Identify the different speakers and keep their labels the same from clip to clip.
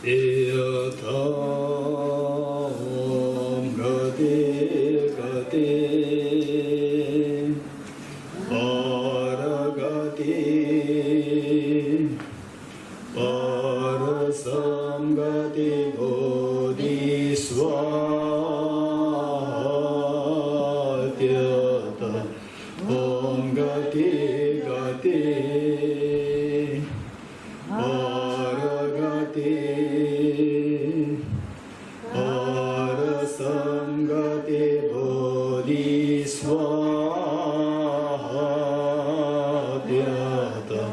Speaker 1: Yatam gati gati paragati parasamgati bodhisvatyata om gati gati paragati parasamgati bodhisvatyata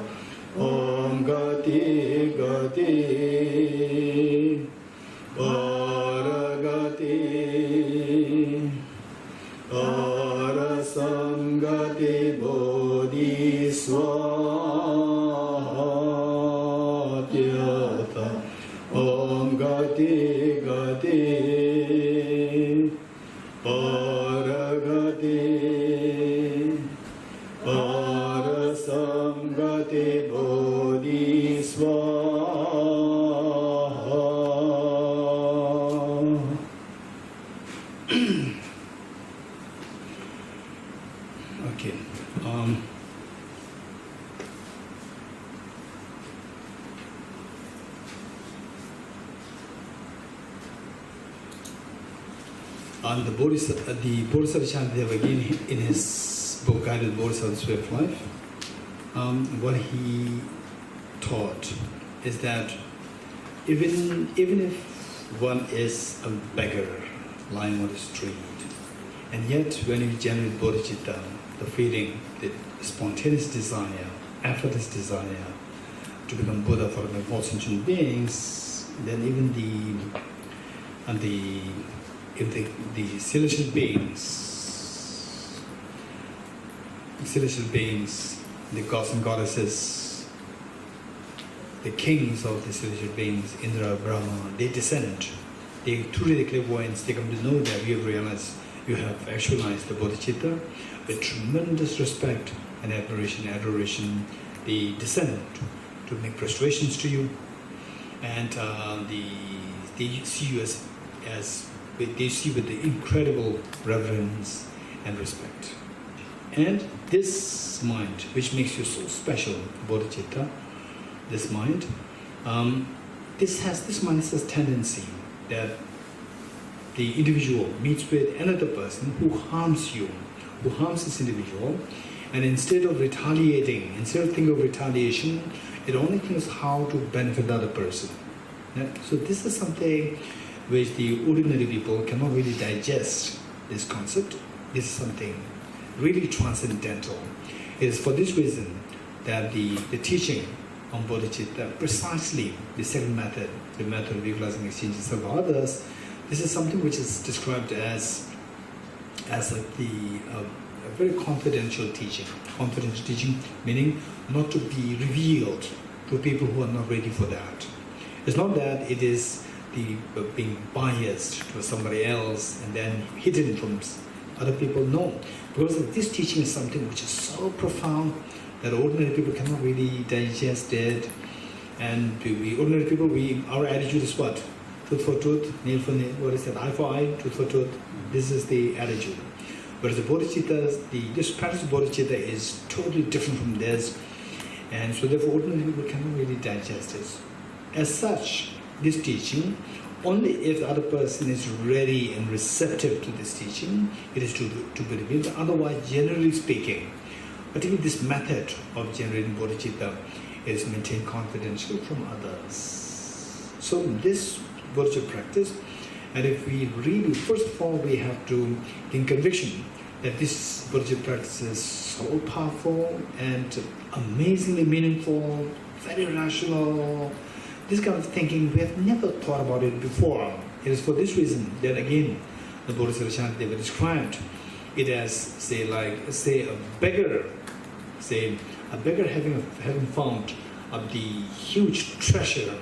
Speaker 1: om gati gati paragati parasamgati bodhisvatyata om gati gati paragati parasamgati bodhisvatyata. Okay. On the Bodhisattva Shantideva again in his book Guided Bodhisattva's Way of Life, what he taught is that even if one is a beggar lying on the street, and yet when you generate bodhicitta, the feeling, the spontaneous desire, effortless desire to become Buddha for the most sentient beings, then even the celestial beings, the gods and goddesses, the kings of the celestial beings, Indra, Brahma, they descend. They truly the clairvoyants, they come to know that you have realized, you have actualized the bodhicitta with tremendous respect and adoration. They descend to make prostrations to you, and they see you as they see with the incredible reverence and respect. And this mind, which makes you so special, bodhicitta, this mind, this mind has this tendency that the individual meets with another person who harms you, who harms this individual, and instead of retaliating, instead of thinking of retaliation, it only thinks how to benefit the other person. Yeah? So this is something which the ordinary people cannot really digest, this concept. This is something really transcendental. It is for this reason that the teaching on bodhicitta, precisely the second method, the method of utilizing exchanges of others, this is something which is described as a very confidential teaching. Confidential teaching meaning not to be revealed to people who are not ready for that. It's not that it is being biased to somebody else and then hidden from other people. No, because this teaching is something which is so profound that ordinary people cannot really digest it. And we ordinary people, our attitude is what? Tooth for tooth, nail for nail. What is that? Eye for eye, tooth for tooth. This is the attitude. Whereas the bodhicitta, this practice of bodhicitta is totally different from this, and so therefore ordinary people cannot really digest this. As such, this teaching, only if the other person is ready and receptive to this teaching, it is to be revealed. Otherwise, generally speaking, particularly this method of generating bodhicitta is maintained confidential from others. So this bodhicitta practice, and if we really, first of all, we have to gain conviction that this bodhicitta practice is so powerful and amazingly meaningful, very rational. This kind of thinking, we have never thought about it before. It is for this reason that again, the Bodhisattva Shantideva described it as, say a beggar having found the huge treasure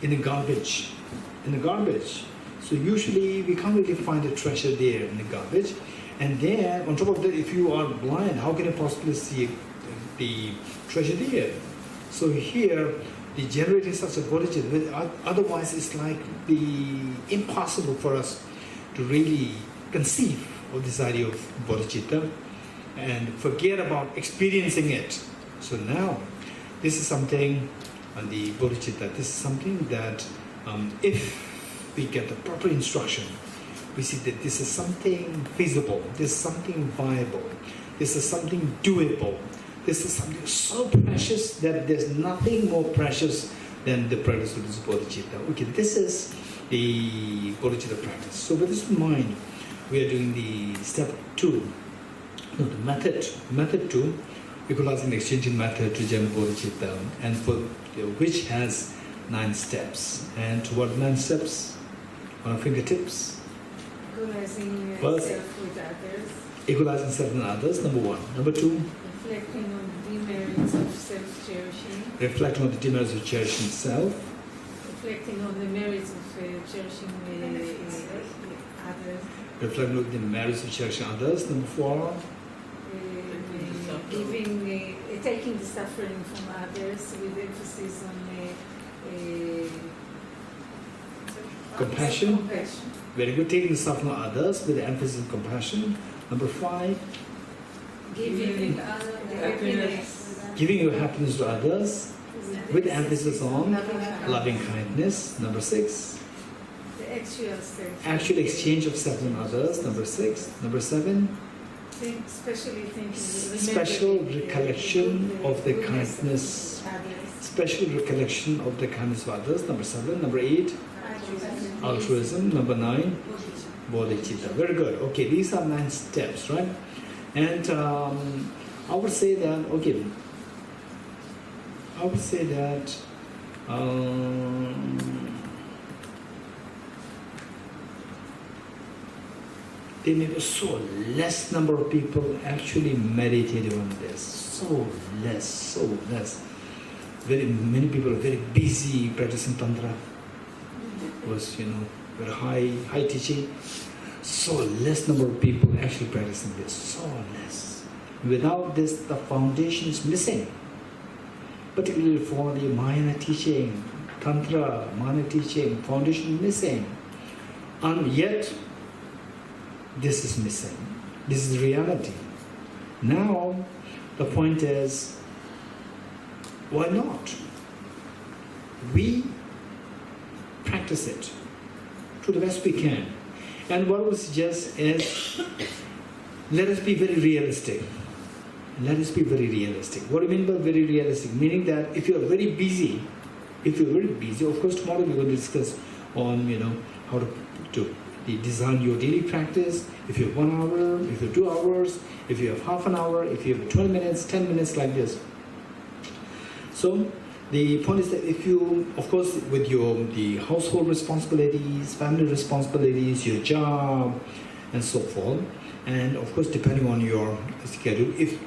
Speaker 1: in the garbage. So usually we can't really find a treasure there in the garbage. And then on top of that, if you are blind, how can you possibly see the treasure there? So here, the generating such a bodhicitta. Otherwise, it's like impossible for us to really conceive of this idea of bodhicitta and forget about experiencing it. So now, this is something on the bodhicitta. This is something that if we get the proper instruction, we see that this is something feasible, this is something viable, this is something doable, this is something so precious that there's nothing more precious than the practice of this bodhicitta. Okay, this is the bodhicitta practice. So with this in mind, we are doing the step 2, no, the method 2, equalizing exchanging method to generate bodhicitta, and for which has 9 steps. And what 9 steps? On our fingertips.
Speaker 2: Equalizing
Speaker 1: First,
Speaker 2: self with others.
Speaker 1: Equalizing self and others, number 1. Number 2,
Speaker 2: Reflecting on the demerits of self-cherishing.
Speaker 1: reflecting on the demerits of cherishing self.
Speaker 2: Reflecting on the merits of cherishing others.
Speaker 1: Reflecting on the merits of cherishing others. Number 4,
Speaker 2: taking the suffering from others with emphasis on
Speaker 1: compassion. Very good. Taking the suffering of others with emphasis on compassion. Number 5,
Speaker 2: giving happiness.
Speaker 1: giving your happiness to others with emphasis on loving kindness. Number 6,
Speaker 2: the
Speaker 1: actual exchange of self and others. Number 6. Number 7, special recollection of the kindness. Special recollection of the kindness of others. Number 7. Number 8, altruism. Number 9, bodhicitta. Very good. Okay, these are 9 steps, right? And I would say that, okay, there may be so less number of people actually meditating on this. So less. Very many people are very busy practicing tantra. Was very high teaching. So less number of people actually practicing this. So less. Without this, the foundation is missing. Particularly for the Mahayana teaching, tantra, Mahayana teaching, foundation missing. And yet, this is missing. This is reality. Now, the point is, why not? We practice it to the best we can. And what we suggest is, let us be very realistic. Let us be very realistic. What do you mean by very realistic? Meaning that if you are very busy, of course tomorrow we're going to discuss on how to design your daily practice. If you have 1 hour, if you have 2 hours, if you have half an hour, if you have 20 minutes, 10 minutes, like this. So the point is that if you, of course, with the household responsibilities, family responsibilities, your job, and so forth, and of course depending on your schedule, if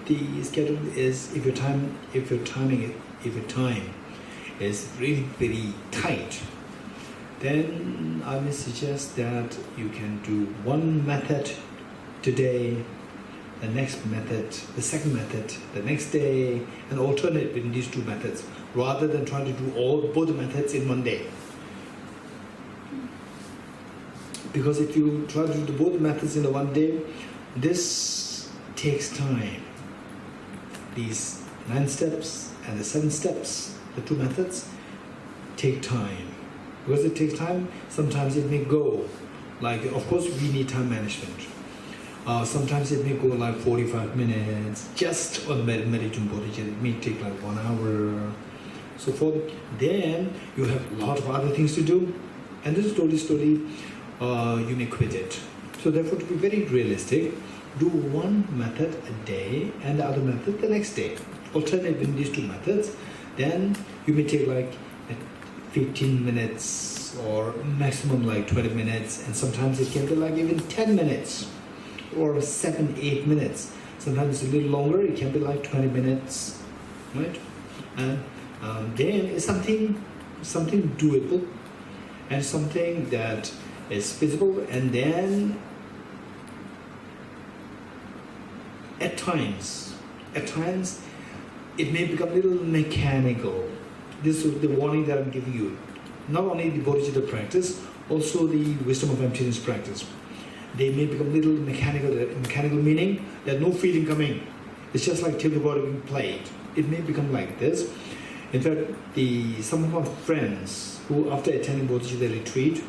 Speaker 1: your time is really very tight, then I may suggest that you can do one method today, the next method, the second method, the next day, and alternate between these 2 methods, rather than trying to do both methods in one day. Because if you try to do both methods in the one day, this takes time. These 9 steps and the 7 steps, the 2 methods, take time. Because it takes time, sometimes it may go, like, of course we need time management. Sometimes it may go like 45 minutes, just on meditation bodhicitta, it may take like 1 hour. So then you have a lot of other things to do, and then slowly you may quit it. So therefore, to be very realistic, do one method a day and the other method the next day. Alternate in these 2 methods, then you may take like 15 minutes or maximum like 20 minutes, and sometimes it can be like even 10 minutes or 7-8 minutes. Sometimes it's a little longer, it can be like 20 minutes, right? And then it's something doable and something that is feasible. And then at times it may become a little mechanical, this is the warning that I'm giving you. Not only the Bodhicitta practice, also the wisdom of emptiness practice. They may become little mechanical meaning, there's no feeling coming. It's just like table recorder being played. It may become like this. In fact, some of our friends who, after attending Bodhicitta retreat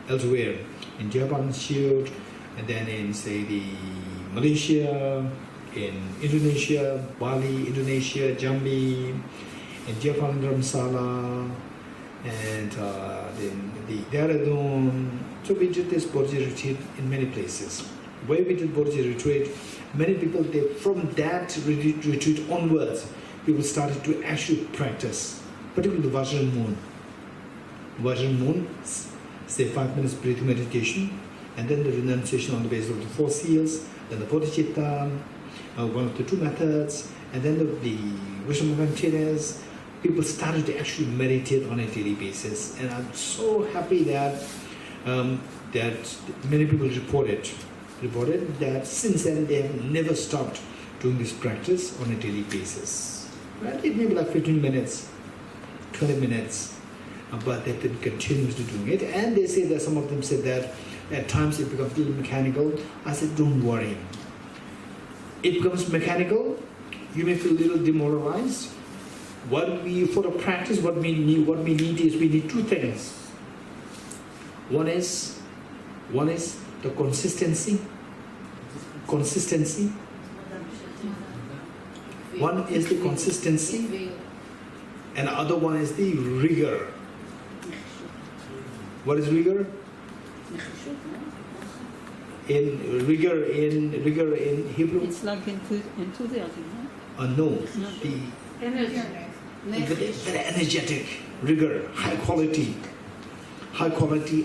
Speaker 1: elsewhere, in Japan, Shield, and then in, say, the Malaysia, in Indonesia, Bali, Indonesia, Jambi, in Japan, Dharamsala, and then the Dehradun. So we did this Bodhicitta retreat in many places. Where we did Bodhicitta retreat, many people, from that retreat onwards, people started to actually practice, particularly the Vajra moon. Vajra moon, say 5 minutes breathing meditation, and then the renunciation on the basis of the 4 seals, then the Bodhicitta, one of the 2 methods, and then the wisdom of emptiness. People started to actually meditate on a daily basis, and I'm so happy that that many people reported that since then they have never stopped doing this practice on a daily basis. Right? It may be like 15 minutes, 20 minutes, but they've been continuously doing it. And they say that some of them said that at times it becomes a little mechanical. I said, don't worry. It becomes mechanical. You may feel a little demoralized. For the practice, what we need is we need 2 things. One is the consistency. Consistency. One is the consistency, and the other one is the rigor. What is rigor? In rigor in Hebrew.
Speaker 3: It's like enthusiasm.
Speaker 1: No, the
Speaker 2: Energy.
Speaker 1: very energetic rigor, high quality,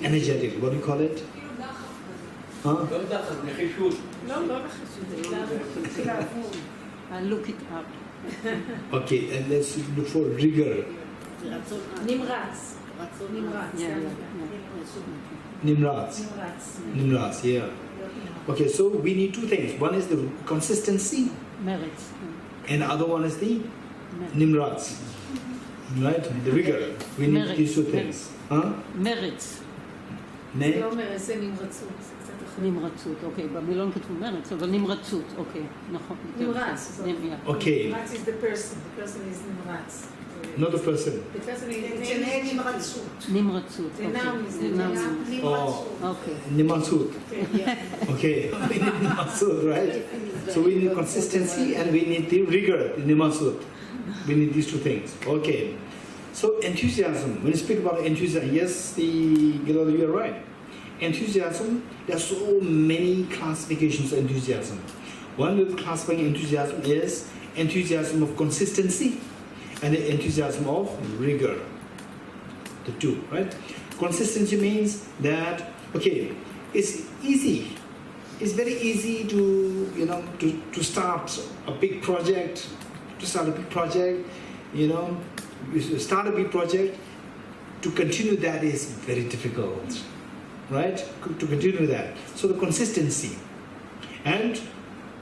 Speaker 1: energetic. What do you call it? Huh?
Speaker 3: I'll look it up.
Speaker 1: Okay, and let's look for rigor.
Speaker 2: נמרץ. נמרץ.
Speaker 3: Yeah,
Speaker 1: Nimrats.
Speaker 2: נמרץ.
Speaker 1: Nimrats, yeah. Okay, so we need 2 things. One is the consistency,
Speaker 3: Merits.
Speaker 1: and the other one is the Nimrats. Right? The rigor. We need
Speaker 3: Merits,
Speaker 1: these 2 things. Huh?
Speaker 3: Merits.
Speaker 2: זה לא אומר, זה נמרצות. זה קצת אחר.
Speaker 3: נמרצות, אוקיי. במילון כתוב מרץ, אבל נמרצות, אוקיי. נכון.
Speaker 2: נמרץ.
Speaker 1: Okay.
Speaker 2: נמרץ is the person. The person is נמרץ.
Speaker 1: Not the person.
Speaker 2: The person is
Speaker 3: נמרצות.
Speaker 2: The noun is
Speaker 3: נמרצות.
Speaker 1: Oh,
Speaker 3: אוקיי.
Speaker 1: Nimansut.
Speaker 2: yeah.
Speaker 1: Okay, we need Nimansut, right? So we need consistency and we need the rigor, the Nimansut. We need these 2 things. Okay. So enthusiasm, when you speak about enthusiasm, yes, you're right. Enthusiasm, there are so many classifications of enthusiasm. One of the classifying enthusiasm is enthusiasm of consistency and the enthusiasm of rigor. The 2, right? Consistency means that, okay, it's easy. It's very easy to start a big project. You start a big project. To continue that is very difficult, right? To continue that. So the consistency. And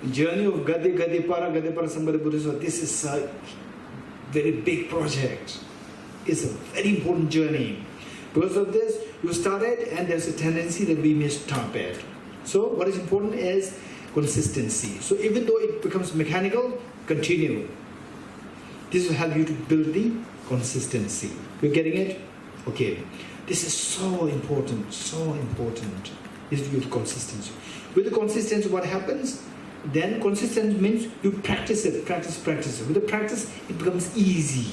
Speaker 1: the journey of Gade Para Sambhara Buddhism, this is a very big project. It's a very important journey. Because of this, you started and there's a tendency that we may stop it. So what is important is consistency. So even though it becomes mechanical, continue. This will help you to build the consistency. You're getting it? Okay. This is so important, so important. This is with consistency. With the consistency, what happens? Then consistency means you practice it. With the practice, it becomes easy.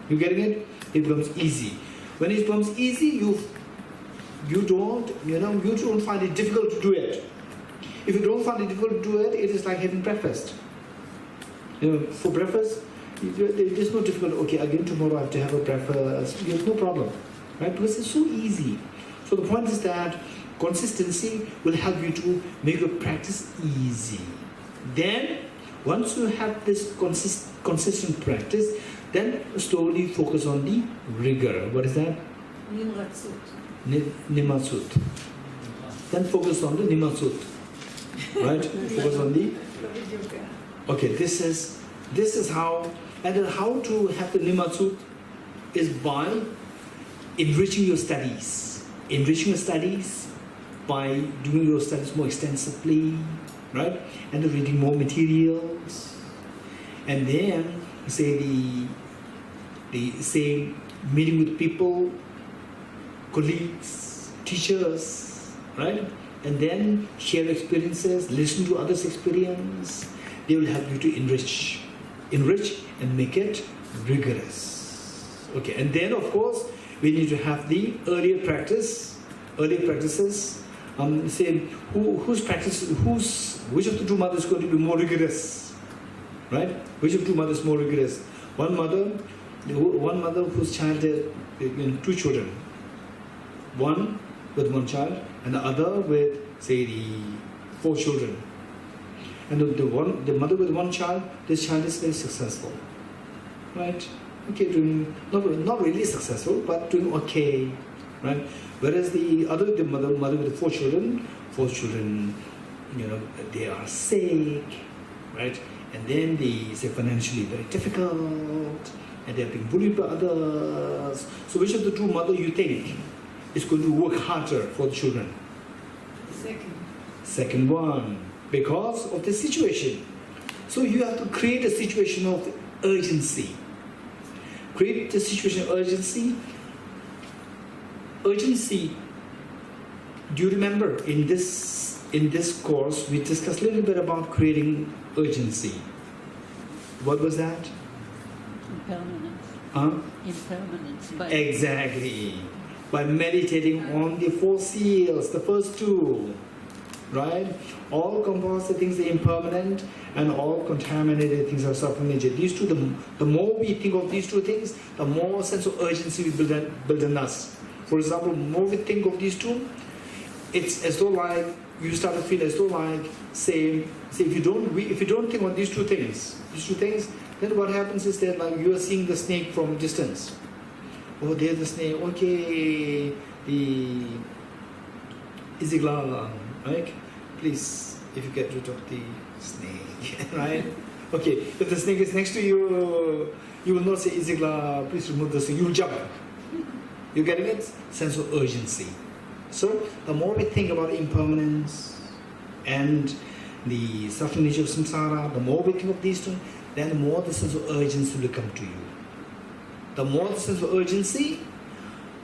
Speaker 1: You getting it? It becomes easy. When it becomes easy, you don't find it difficult to do it. If you don't find it difficult to do it, it is like having breakfast. For breakfast, it is not difficult. Okay, again tomorrow I have to have a breakfast. There's no problem, right? Because it's so easy. So the point is that consistency will help you to make your practice easy. Then, once you have this consistent practice, then slowly focus on the rigor. What is that? Nimansut. Then focus on the Nimansut. Right? Focus on the... Okay, this is how And then how to have the Nimatsut is by enriching your studies. Enriching your studies by doing your studies more extensively, right? And then reading more materials. And then say say meeting with people, colleagues, teachers, right? And then share experiences, listen to others' experience. They will help you to enrich and make it rigorous. Okay, and then of course we need to have the earlier practices. Say which of the two mothers is going to be more rigorous, right? Which of two mothers is more rigorous? One mother whose child has two children, one with one child and the other with say the 4 children. And the mother with one child, this child is very successful, right? Okay, doing not really successful, but doing okay, right? Whereas the mother with 4 children, they are sick, right? And then they say financially very difficult, and they are being bullied by others. So which of the two mothers you think is going to work harder for the children? Second one, because of the situation. So you have to create a situation of urgency. Create the situation of urgency. Urgency. Do you remember in this course we discussed a little bit about creating urgency? What was that?
Speaker 3: Impermanence. Impermanence.
Speaker 1: Exactly. By meditating on the 4 seals, the first 2, right? All composite things are impermanent, and all contaminated things are suffering nature. These two, the more we think of these 2 things, the more sense of urgency we build in us. For example, the more we think of these 2, it's as though like you start to feel as though like say if you don't think of these two things, then what happens is that like you are seeing the snake from a distance. Oh, there's the snake. Okay, the Izigla, right? Please, if you get rid of the snake, right? Okay, if the snake is next to you, you will not say Izigla, please remove the snake. You will jump. You getting it? Sense of urgency. So the more we think about impermanence and the suffering nature of samsara, the more we think of these two, then the more the sense of urgency will come to you. The more the sense of urgency,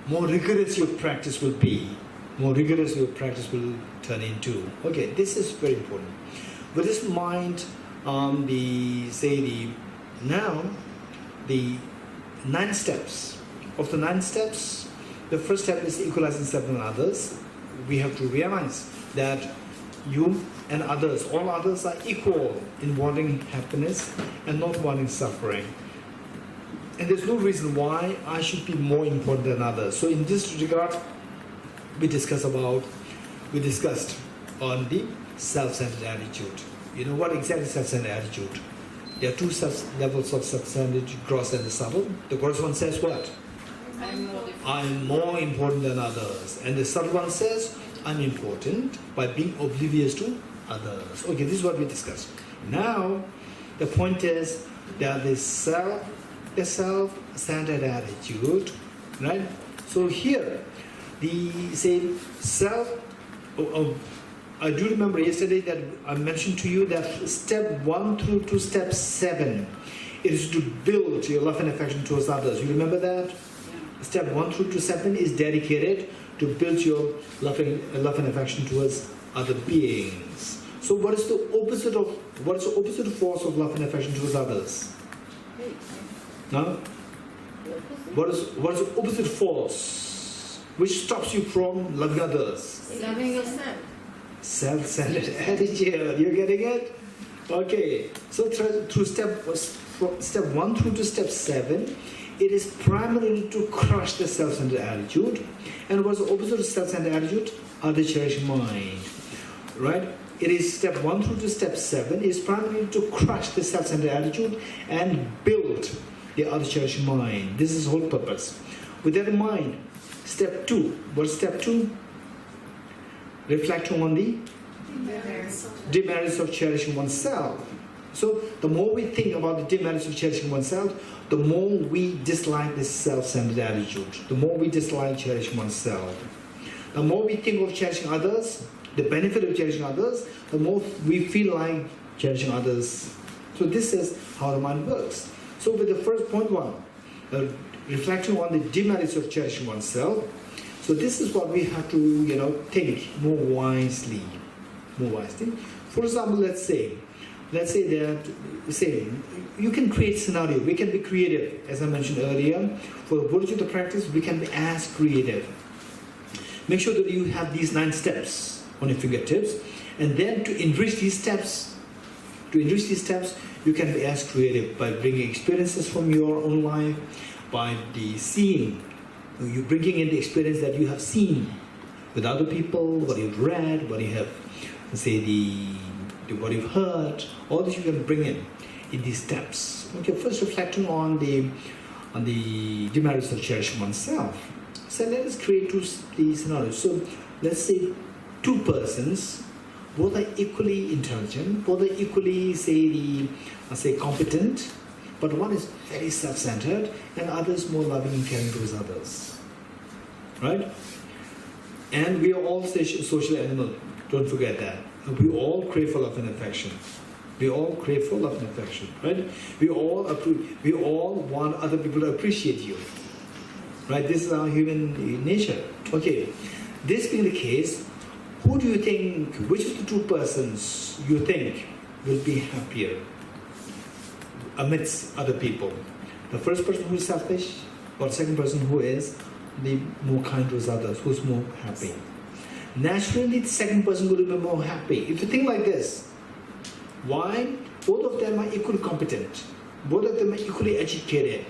Speaker 1: more rigorous your practice will be. More rigorous your practice will turn into. Okay, this is very important. With this in mind, the 9 steps. Of the 9 steps, the first step is equalizing self and others. We have to realize that you and others, all others are equal in wanting happiness and not wanting suffering. And there's no reason why I should be more important than others. So in this regard, we discussed on the self-centered attitude. You know what exactly is self-centered attitude? There are 2 levels of self-centered, gross and the subtle. The gross one says what? I'm more important than others. And the subtle one says, I'm important by being oblivious to others. Okay, this is what we discussed. Now, the point is that the self-centered attitude, right? So here, the same self. I do remember yesterday that I mentioned to you that step 1 through to step 7 is to build your love and affection towards others. You remember that? Step 1 through to 7 is dedicated to build your love and affection towards other beings. So what is the opposite force of love and affection towards others? No? What is the opposite force which stops you from loving others?
Speaker 2: Loving yourself.
Speaker 1: Self-centered attitude. You're getting it? Okay. So through step 1 through to step 7, it is primarily to crush the self-centered attitude. And what's the opposite of self-centered attitude? Other cherishing mind. Right? It is step 1 through to step 7 is primarily to crush the self-centered attitude and build the other cherishing mind. This is the whole purpose. With that in mind, step 2. What's step 2? Reflecting on the demerits of cherishing oneself. So the more we think about the demerits of cherishing oneself, the more we dislike this self-centered attitude. The more we dislike cherishing oneself. The more we think of cherishing others, the benefit of cherishing others, the more we feel like cherishing others. So this is how the mind works. So with the first point one, reflecting on the demerits of cherishing oneself. So this is what we have to, think more wisely. More wisely. For example, let's say you can create scenario. We can be creative, as I mentioned earlier. For the Bodhicitta practice, we can be as creative. Make sure that you have these 9 steps on your fingertips, and then to enrich these steps, you can be as creative by bringing experiences from your own life, by the seeing. You bringing in the experience that you have seen with other people, what you've read, what you have, what you've heard. All this you can bring in these steps. Okay, first reflecting on the demerits of cherishing oneself. So let us create these scenarios. So let's say 2 persons, both are equally intelligent, both are equally, competent, but one is very self-centered and other is more loving and caring towards others. Right? And we are all social animals. Don't forget that. We all crave for love and affection. We all crave for love and affection. Right? We all want other people to appreciate you. Right? This is our human nature. Okay. This being the case, who do you think, which of the 2 persons you think will be happier amidst other people? The first person who is selfish, or the second person who is the more kind towards others, who's more happy? Naturally, the second person will be more happy. If you think like this, why? Both of them are equally competent. Both of them are equally educated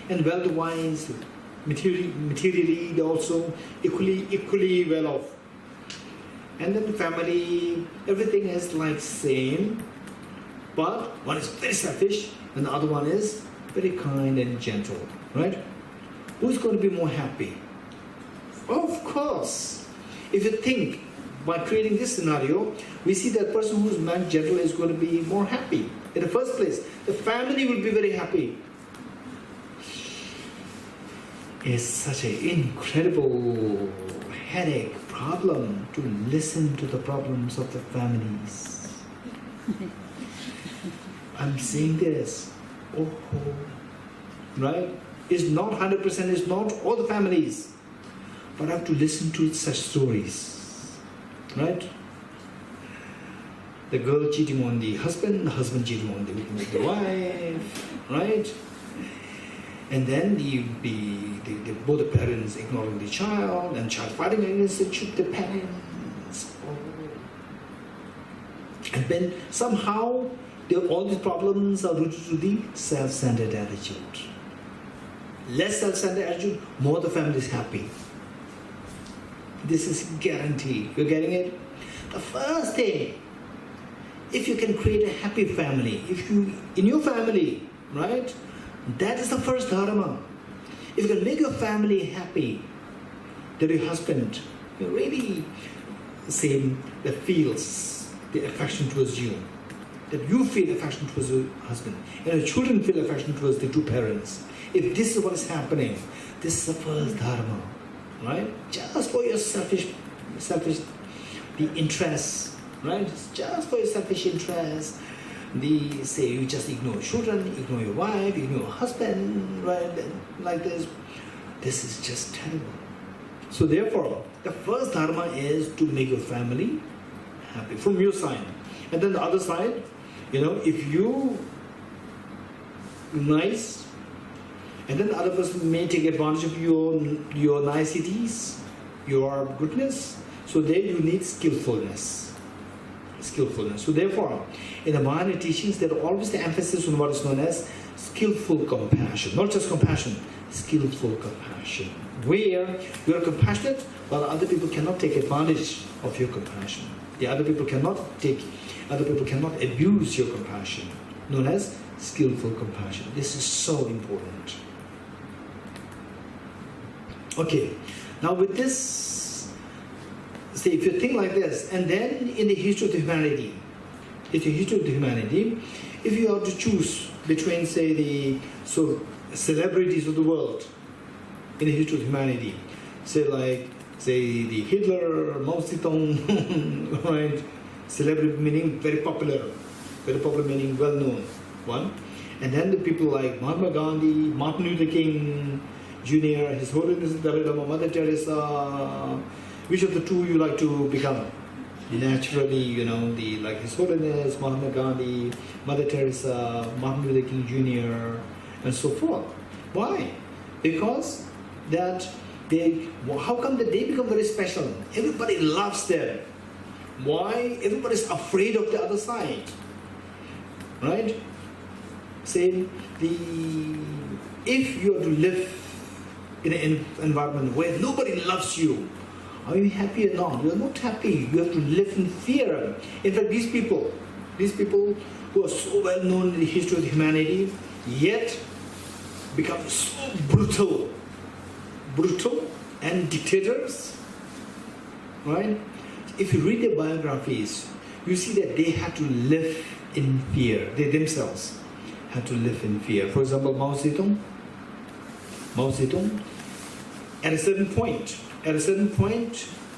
Speaker 1: and wealth-wise, materially, they're also equally well off. And then the family, everything is like same, but one is very selfish and the other one is very kind and gentle, right? Who's going to be more happy? Of course, if you think by creating this scenario, we see that person who's gentle is going to be more happy. In the first place, the family will be very happy. It's such an incredible headache problem to listen to the problems of the families. I'm saying this. Right? It's not 100%, it's not all the families. But I have to listen to such stories. Right? The girl cheating on the husband cheating on the wife. Right? And then both the parents ignoring the child, and child fighting against the parents. And then somehow all these problems are rooted to the self-centered attitude. Less self-centered attitude, more the family is happy. This is guaranteed. You're getting it? The first thing, if you can create a happy family, in your family, right? That is the first dharma. If you can make your family happy, that your husband really that feels the affection towards you, that you feel affection towards your husband, and your children feel affection towards the 2 parents. If this is what is happening, this is the first dharma, right? Just for your selfish, the interests, right? Just for your selfish interests. You just ignore children, ignore your wife, ignore your husband, right? Like this. This is just terrible. So therefore, the first dharma is to make your family happy from your side. And then the other side, if you nice, and then the other person may take advantage of your niceties, your goodness. So there you need skillfulness. So therefore, in the Mahayana teachings, there are always the emphasis on what is known as skillful compassion. Not just compassion, skillful compassion. Where you are compassionate, while other people cannot take advantage of your compassion. The other people cannot abuse your compassion. Known as skillful compassion. This is so important. Okay, now with this, if you think like this, and then in the history of humanity, It's a history of humanity. If you are to choose between, say, the celebrities of the world in the history of humanity, say the Hitler, Mao Zedong, right? Celebrity meaning very popular meaning well known one, and then the people like Mahatma Gandhi, Martin Luther King Jr., His Holiness Dalai Lama, Mother Teresa. Which of the two you like to become? Naturally, like His Holiness, Mahatma Gandhi, Mother Teresa, Martin Luther King Jr., and so forth. Why? Because how come that they become very special? Everybody loves them. Why? Everybody's afraid of the other side. Right? Say, if you are to live in an environment where nobody loves you, are you happy or not? You are not happy. You have to live in fear. In fact, these people who are so well known in the history of humanity, yet become so brutal and dictators, right? If you read their biographies, you see that they had to live in fear. They themselves had to live in fear. For example, Mao Zedong, at a certain point,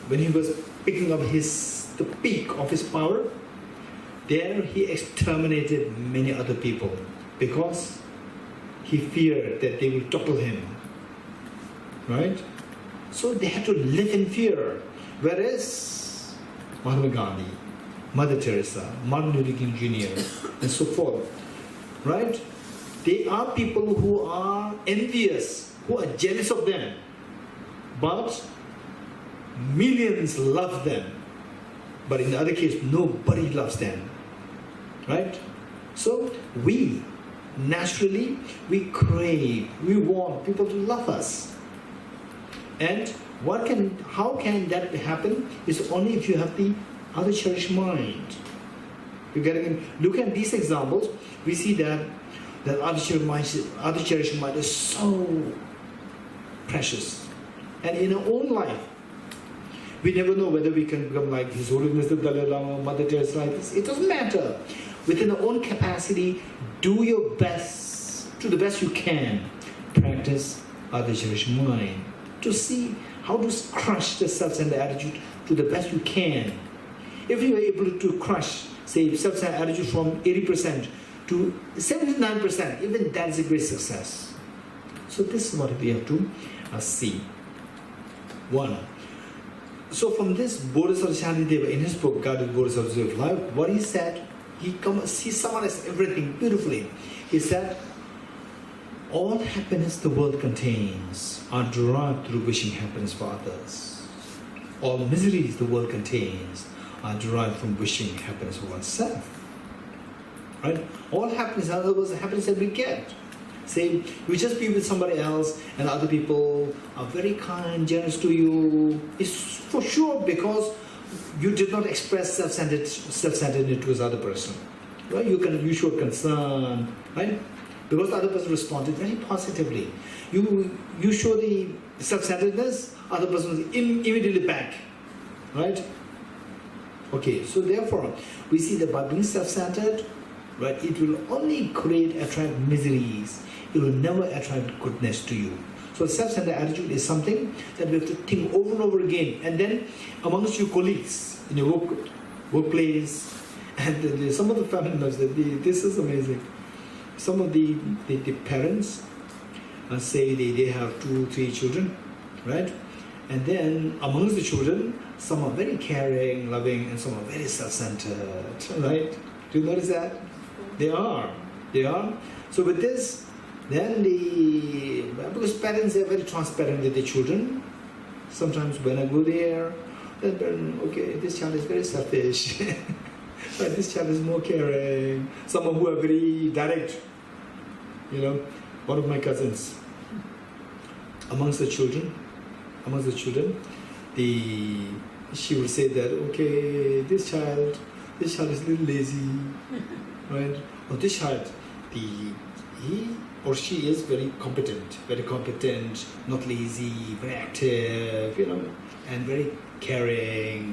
Speaker 1: when he was picking up the peak of his power, there he exterminated many other people because he feared that they will topple him. Right? So they had to live in fear. Whereas Mahatma Gandhi, Mother Teresa, Martin Luther King Jr., and so forth, right? They are people who are envious, who are jealous of them, but millions love them. But in the other case, nobody loves them, right? So we naturally crave, we want people to love us. And how can that happen? Is only if you have the other cherished mind. You get it? Look at these examples. We see that other cherished mind is so precious. And in our own life, we never know whether we can become like His Holiness the Dalai Lama, Mother Teresa, like this. It doesn't matter. Within our own capacity, do your best, to the best you can, practice other cherished mind, to see how to crush the self-centered attitude to the best you can. If you are able to crush, say, self-centered attitude from 80% to 79%, even that is a great success. So this is what we have to see. One. So from this, Bodhisattva Shantideva, in his book, Guided Bodhisattva's Way of Life, what he said, he summarized everything beautifully. He said, all happiness the world contains are derived through wishing happiness for others. All miseries the world contains are derived from wishing happiness for oneself. Right? All happiness, in other words, the happiness that we get. Say, you just be with somebody else and other people are very kind, generous to you. It's for sure because you did not express self-centeredness towards the other person. Right? You showed concern, right? Because the other person responded very positively. You show the self-centeredness, other person is immediately back. Right? Okay, so therefore, we see that by being self-centered, right, it will only attract miseries. It will never attract goodness to you. So self-centered attitude is something that we have to think over and over again. And then amongst your colleagues, in your workplace, and some of the family members, this is amazing. Some of the parents say they have 2, 3 children, right? And then amongst the children, some are very caring, loving, and some are very self-centered, right? Do you notice that? They are. So with this, then because parents are very transparent with the children, sometimes when I go there, then okay, this child is very selfish. But this child is more caring. Some who are very direct. One of my cousins, amongst the children, she will say that, okay, this child is a little lazy, right? Or this child, he or she is very competent, not lazy, very active, and very caring.